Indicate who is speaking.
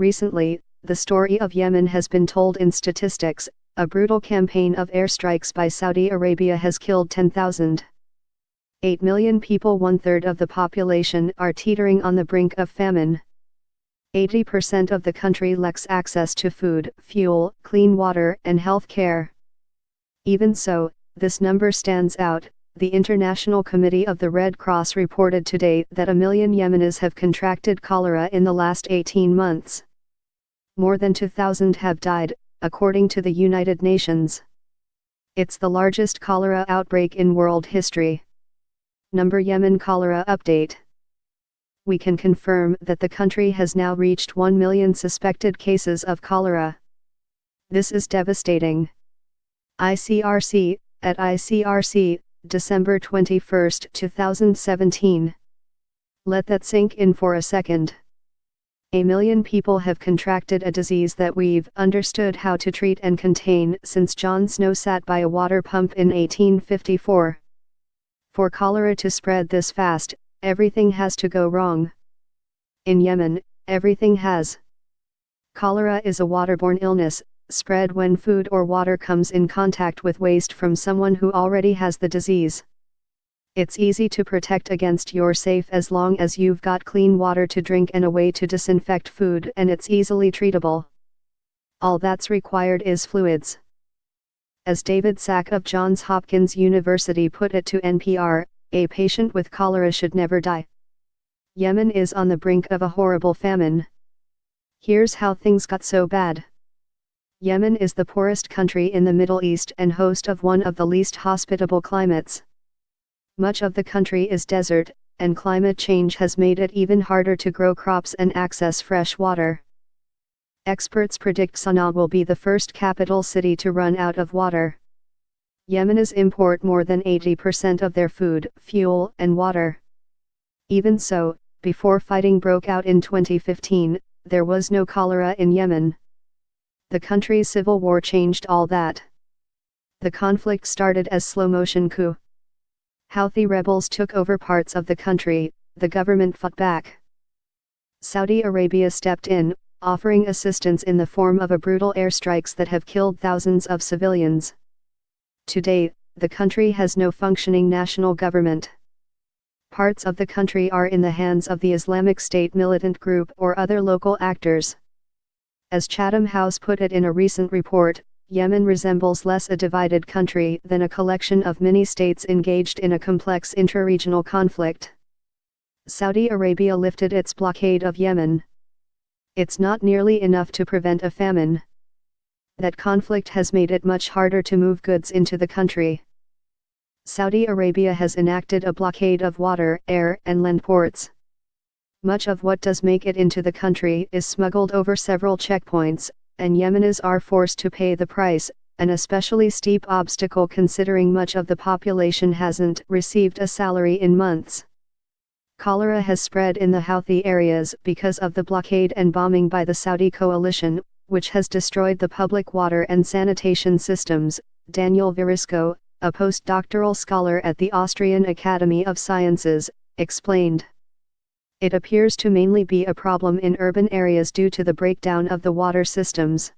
Speaker 1: Recently, the story of Yemen has been told in statistics. A brutal campaign of airstrikes by Saudi Arabia has killed 10,000. 8 million people, 1/3 of the population, are teetering on the brink of famine. 80% of the country lacks access to food, fuel, clean water, and health care. Even so, this number stands out. The International Committee of the Red Cross reported today that 1 million Yemenis have contracted cholera in the last 18 months. More than 2,000 have died, according to the United Nations. It's the largest cholera outbreak in world history. Yemen cholera update. We can confirm that the country has now reached 1 million suspected cases of cholera. This is devastating. ICRC, at ICRC, December 21, 2017. Let that sink in for a second. 1 million people have contracted a disease that we've understood how to treat and contain since John Snow sat by a water pump in 1854. For cholera to spread this fast, everything has to go wrong. In Yemen, everything has. Cholera is a waterborne illness, spread when food or water comes in contact with waste from someone who already has the disease. It's easy to protect against. You're safe as long as you've got clean water to drink and a way to disinfect food, and it's easily treatable. All that's required is fluids. As David Sack of Johns Hopkins University put it to NPR, a patient with cholera should never die. Yemen is on the brink of a horrible famine. Here's how things got so bad. Yemen is the poorest country in the Middle East and host of one of the least hospitable climates. Much of the country is desert, and climate change has made it even harder to grow crops and access fresh water. Experts predict Sana'a will be the first capital city to run out of water. Yemenis import more than 80% of their food, fuel, and water. Even so, before fighting broke out in 2015, there was no cholera in Yemen. The country's civil war changed all that. The conflict started as slow-motion coup. Houthi rebels took over parts of the country, the government fought back. Saudi Arabia stepped in, offering assistance in the form of brutal airstrikes that have killed thousands of civilians. Today, the country has no functioning national government. Parts of the country are in the hands of the Islamic State militant group or other local actors. As Chatham House put it in a recent report, Yemen resembles less a divided country than a collection of mini-states engaged in a complex interregional conflict. Saudi Arabia lifted its blockade of Yemen. It's not nearly enough to prevent a famine. That conflict has made it much harder to move goods into the country. Saudi Arabia has enacted a blockade of water, air, and land ports. Much of what does make it into the country is smuggled over several checkpoints, and Yemenis are forced to pay the price, an especially steep obstacle considering much of the population hasn't received a salary in months. Cholera has spread in the Houthi areas because of the blockade and bombing by the Saudi coalition, which has destroyed the public water and sanitation systems, Daniel Verisco, a postdoctoral scholar at the Austrian Academy of Sciences, explained. It appears to mainly be a problem in urban areas due to the breakdown of the water systems.